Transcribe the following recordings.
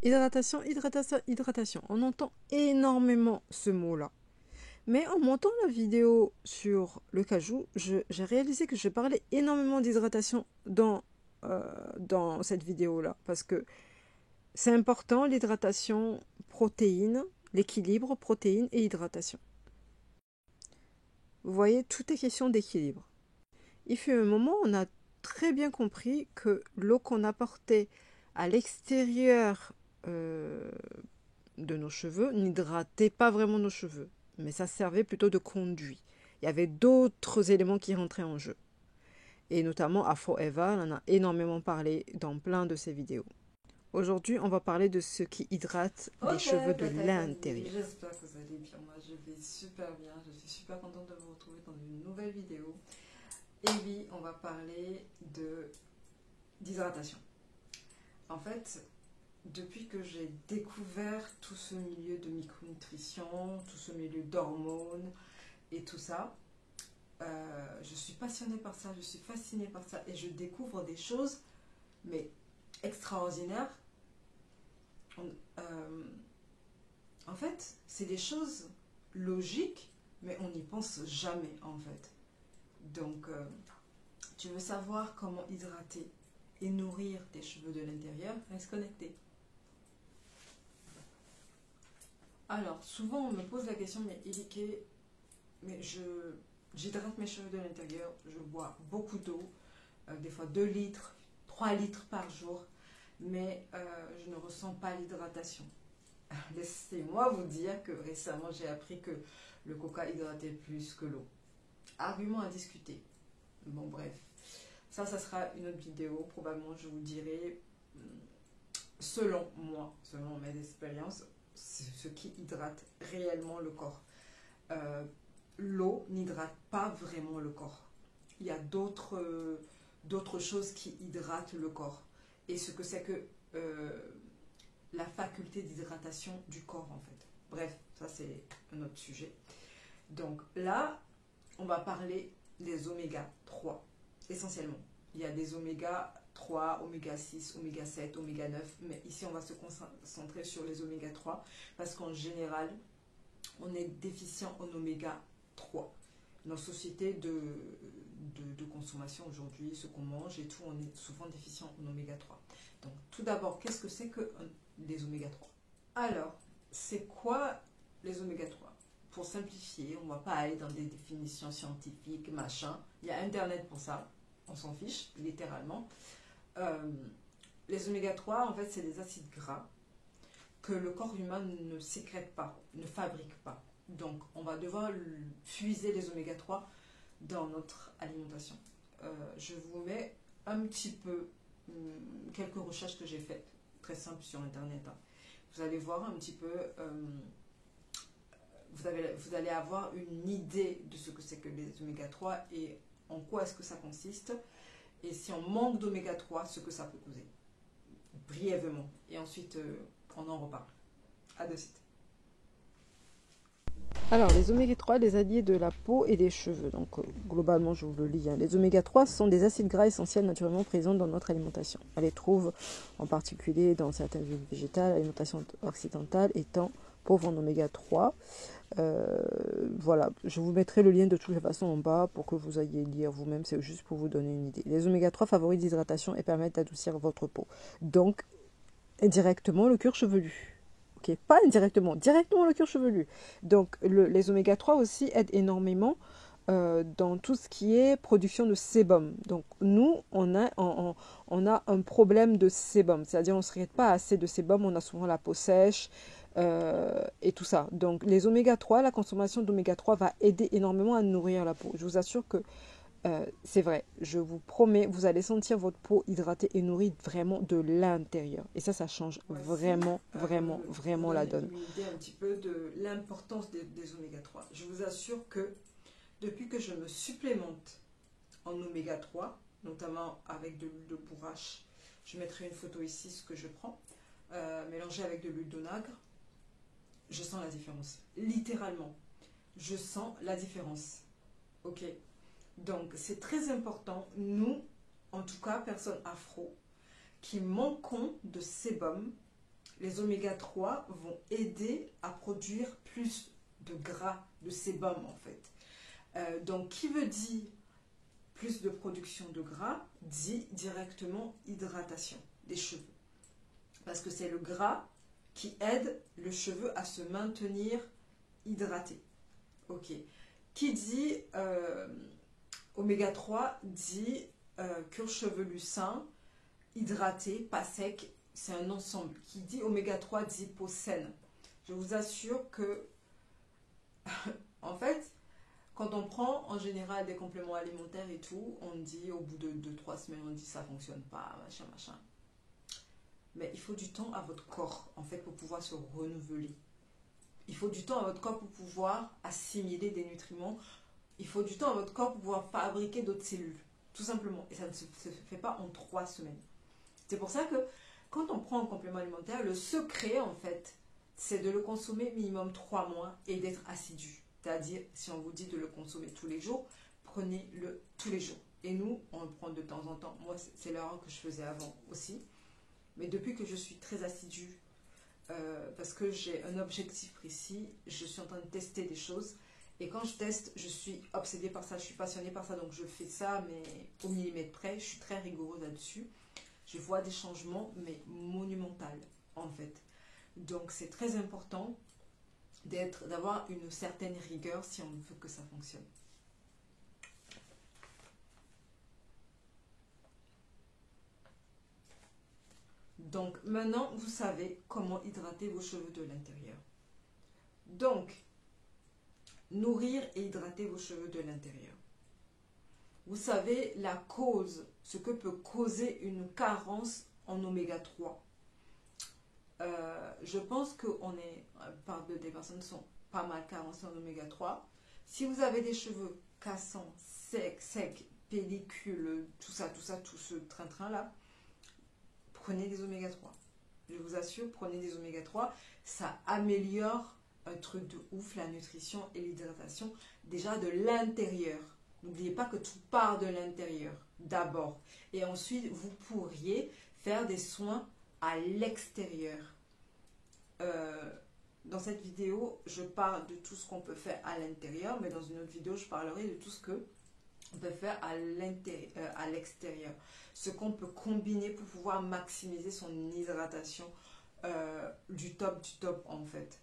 Hydratation, hydratation, hydratation. On entend énormément ce mot-là. Mais en montant la vidéo sur le cajou, j'ai réalisé que je parlais énormément d'hydratation dans cette vidéo-là. Parce que c'est important, l'hydratation, protéines, l'équilibre, protéines et hydratation. Vous voyez, tout est question d'équilibre. Il fut un moment, on a très bien compris que l'eau qu'on apportait à l'extérieur de nos cheveux n'hydratait pas vraiment nos cheveux, mais ça servait plutôt de conduit. Il y avait d'autres éléments qui rentraient en jeu. Et notamment Afro Eva, on en a énormément parlé dans plein de ses vidéos. Aujourd'hui, on va parler de ce qui hydrate les cheveux de l'intérieur. J'espère que vous allez bien. Moi, je vais super bien. Je suis super contente de vous retrouver dans une nouvelle vidéo. Et oui, on va parler d'hydratation. En fait, depuis que j'ai découvert tout ce milieu de micronutrition, tout ce milieu d'hormones et tout ça, je suis passionnée par ça, je suis fascinée par ça et je découvre des choses, mais extraordinaires. En fait, c'est des choses logiques, mais on n'y pense jamais en fait. Donc, tu veux savoir comment hydrater et nourrir tes cheveux de l'intérieur, reste connecté. Alors, souvent on me pose la question, mais Ilike, mais j'hydrate mes cheveux de l'intérieur, je bois beaucoup d'eau, des fois 2 litres, 3 litres par jour, mais je ne ressens pas l'hydratation. Laissez-moi vous dire que récemment j'ai appris que le coca hydratait plus que l'eau. Argument à discuter. Bon bref, ça sera une autre vidéo, probablement je vous dirai, selon moi, selon mes expériences, ce qui hydrate réellement le corps. L'eau n'hydrate pas vraiment le corps. Il y a d'autres choses qui hydratent le corps. Et ce que c'est que la faculté d'hydratation du corps en fait. Bref, ça c'est un autre sujet. Donc là, on va parler des oméga 3, essentiellement. Il y a des oméga 3, oméga 6, oméga 7, oméga 9, mais ici on va se concentrer sur les oméga 3 parce qu'en général, on est déficient en oméga 3. Nos sociétés de consommation aujourd'hui, ce qu'on mange et tout, on est souvent déficient en oméga 3. Donc tout d'abord, qu'est-ce que c'est que les oméga 3? Alors, c'est quoi les oméga 3? Pour simplifier, on ne va pas aller dans des définitions scientifiques, machin. Il y a Internet pour ça, on s'en fiche, littéralement. Les oméga 3, en fait, c'est des acides gras que le corps humain ne sécrète pas, ne fabrique pas. Donc, on va devoir puiser les oméga 3 dans notre alimentation. Je vous mets un petit peu quelques recherches que j'ai faites, très simples sur Internet. Hein. Vous allez voir un petit peu, vous allez avoir une idée de ce que c'est que les oméga 3 et en quoi est-ce que ça consiste. Et si on manque d'oméga 3, ce que ça peut causer. Brièvement. Et ensuite, on en reparle. À de suite. Alors, les oméga 3, les alliés de la peau et des cheveux. Donc, globalement, je vous le lis. Hein. Les oméga 3 sont des acides gras essentiels naturellement présents dans notre alimentation. On les trouve en particulier dans certaines huiles végétales, l'alimentation occidentale étant pauvre en oméga 3. Voilà, je vous mettrai le lien de toutes les façons en bas pour que vous ayez lire vous-même, c'est juste pour vous donner une idée. Les oméga 3 favorisent l'hydratation et permettent d'adoucir votre peau. Donc, indirectement, le cuir chevelu. Okay, pas indirectement, directement le cuir chevelu. Donc les oméga 3 aussi aident énormément dans tout ce qui est production de sébum. Donc nous, on a un problème de sébum, c'est-à-dire on ne sécrète pas assez de sébum, on a souvent la peau sèche et tout ça. Donc les oméga 3, la consommation d'oméga 3 va aider énormément à nourrir la peau. Je vous assure que c'est vrai, je vous promets, vous allez sentir votre peau hydratée et nourrie vraiment de l'intérieur. Et ça change vraiment, vraiment la donne. Une idée un petit peu de l'importance des oméga 3. Je vous assure que depuis que je me supplémente en oméga 3, notamment avec de l'huile de bourrache, je mettrai une photo ici, ce que je prends, mélangé avec de l'huile d'onagre, je sens la différence. Littéralement, je sens la différence. Ok? Donc, c'est très important, nous, en tout cas, personnes afro, qui manquons de sébum, les oméga 3 vont aider à produire plus de gras, de sébum en fait. Donc, qui veut dire plus de production de gras, dit directement hydratation des cheveux. Parce que c'est le gras qui aide le cheveu à se maintenir hydraté. Ok. Qui dit oméga 3 dit cuir chevelu sain, hydraté, pas sec. C'est un ensemble. Qui dit oméga 3 dit peau saine. Je vous assure que, en fait, quand on prend en général des compléments alimentaires et tout, on dit au bout de 2-3 semaines, on dit ça ne fonctionne pas, machin, machin. Mais il faut du temps à votre corps, en fait, pour pouvoir se renouveler. Il faut du temps à votre corps pour pouvoir assimiler des nutriments. Il faut du temps à votre corps pour pouvoir fabriquer d'autres cellules, tout simplement. Et ça ne se fait pas en 3 semaines. C'est pour ça que quand on prend un complément alimentaire, le secret, en fait, c'est de le consommer minimum 3 mois et d'être assidu. C'est-à-dire, si on vous dit de le consommer tous les jours, prenez-le tous les jours. Et nous, on le prend de temps en temps. Moi, c'est l'erreur que je faisais avant aussi. Mais depuis que je suis très assidue, parce que j'ai un objectif précis, je suis en train de tester des choses. Et quand je teste, je suis obsédée par ça, je suis passionnée par ça. Donc je fais ça, mais au millimètre près. Je suis très rigoureuse là-dessus. Je vois des changements, mais monumentaux, en fait. Donc c'est très important d'avoir une certaine rigueur si on veut que ça fonctionne. Donc maintenant, vous savez comment hydrater vos cheveux de l'intérieur. Donc, nourrir et hydrater vos cheveux de l'intérieur. Vous savez la cause, ce que peut causer une carence en oméga 3. Je pense que des personnes sont pas mal carencées en oméga 3. Si vous avez des cheveux cassants, secs, pellicules, tout ce train-train là, prenez des oméga 3. Je vous assure, prenez des oméga 3. Ça améliore un truc de ouf, la nutrition et l'hydratation, déjà de l'intérieur. N'oubliez pas que tout part de l'intérieur, d'abord. Et ensuite, vous pourriez faire des soins à l'extérieur. Dans cette vidéo, je parle de tout ce qu'on peut faire à l'intérieur, mais dans une autre vidéo, je parlerai de tout ce que on peut faire à l'extérieur. Ce qu'on peut combiner pour pouvoir maximiser son hydratation du top en fait.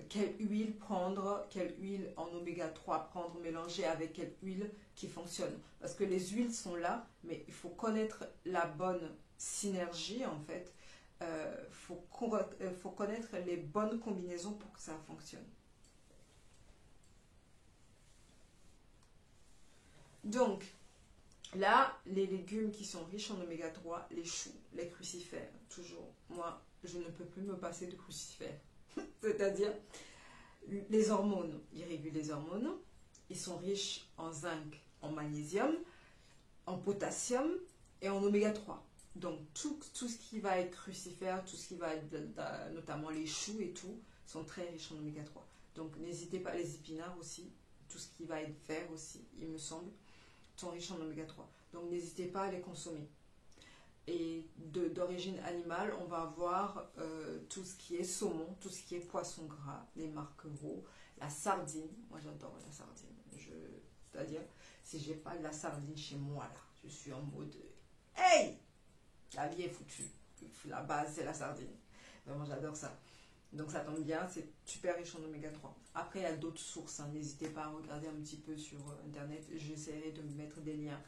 Quelle huile prendre, quelle huile en oméga 3 prendre, mélanger avec quelle huile qui fonctionne. Parce que les huiles sont là, mais il faut connaître la bonne synergie en fait. Faut connaître les bonnes combinaisons pour que ça fonctionne. Donc, là, les légumes qui sont riches en oméga 3, les choux, les crucifères, toujours. Moi, je ne peux plus me passer de crucifères. C'est-à-dire, les hormones, ils régulent les hormones. Ils sont riches en zinc, en magnésium, en potassium et en oméga 3. Donc, tout ce qui va être crucifère, tout ce qui va être, notamment les choux et tout, sont très riches en oméga 3. Donc, n'hésitez pas, les épinards aussi, tout ce qui va être vert aussi, il me semble, sont riches en oméga 3. Donc, n'hésitez pas à les consommer. Et d'origine animale, on va avoir tout ce qui est saumon, tout ce qui est poisson gras, les maquereaux, la sardine. Moi, j'adore la sardine. C'est-à-dire, si j'ai pas de la sardine chez moi, là, je suis en mode « Hey !» La vie est foutue. La base, c'est la sardine. Vraiment, j'adore ça. Donc, ça tombe bien, c'est super riche en oméga 3. Après, il y a d'autres sources. Hein. N'hésitez pas à regarder un petit peu sur Internet. J'essaierai de mettre des liens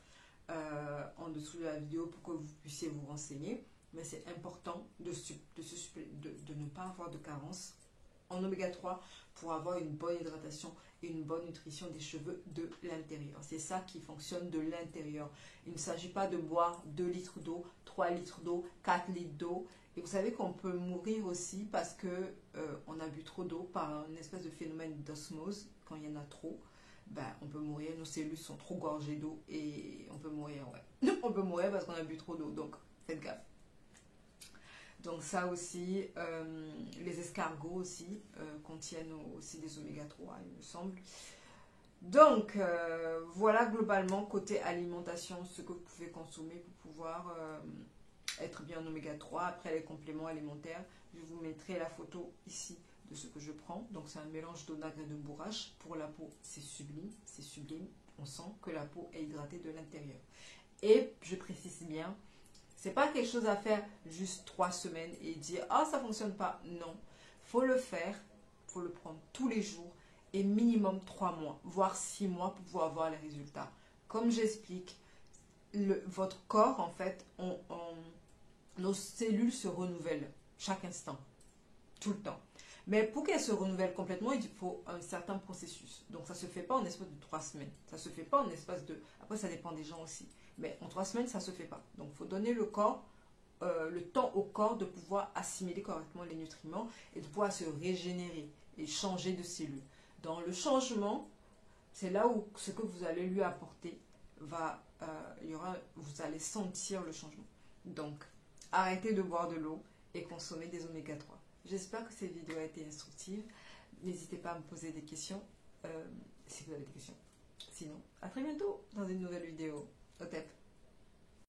en dessous de la vidéo pour que vous puissiez vous renseigner. Mais c'est important de ne pas avoir de carence en oméga 3 pour avoir une bonne hydratation et une bonne nutrition des cheveux de l'intérieur. C'est ça qui fonctionne de l'intérieur. Il ne s'agit pas de boire 2 litres d'eau, 3 litres d'eau, 4 litres d'eau. Et vous savez qu'on peut mourir aussi parce que on a bu trop d'eau par une espèce de phénomène d'osmose. Quand il y en a trop, ben, on peut mourir. Nos cellules sont trop gorgées d'eau et on peut mourir. Ouais. On peut mourir parce qu'on a bu trop d'eau. Donc, faites gaffe. Donc ça aussi, les escargots aussi contiennent aussi des oméga 3, il me semble. Donc, voilà globalement côté alimentation ce que vous pouvez consommer pour pouvoir être bien en oméga 3. Après les compléments alimentaires, je vous mettrai la photo ici de ce que je prends. Donc c'est un mélange d'onagre et de bourrache. Pour la peau, c'est sublime, c'est sublime. On sent que la peau est hydratée de l'intérieur. Et je précise bien, c'est pas quelque chose à faire juste 3 semaines et dire ah ça fonctionne pas. Non, faut le faire, faut le prendre tous les jours et minimum 3 mois, voire 6 mois pour pouvoir voir les résultats. Comme j'explique, votre corps en fait, nos cellules se renouvellent chaque instant, tout le temps. Mais pour qu'elles se renouvellent complètement, il faut un certain processus. Donc ça ne se fait pas en espace de 3 semaines. Ça ne se fait pas en espace de... Après, ça dépend des gens aussi. Mais en 3 semaines, ça ne se fait pas. Donc il faut donner le temps au corps de pouvoir assimiler correctement les nutriments et de pouvoir se régénérer et changer de cellules. Dans le changement, c'est là où ce que vous allez lui apporter vous allez sentir le changement. Donc, arrêtez de boire de l'eau et consommer des oméga 3. J'espère que cette vidéo a été instructive. N'hésitez pas à me poser des questions si vous avez des questions. Sinon, à très bientôt dans une nouvelle vidéo. Au TEP.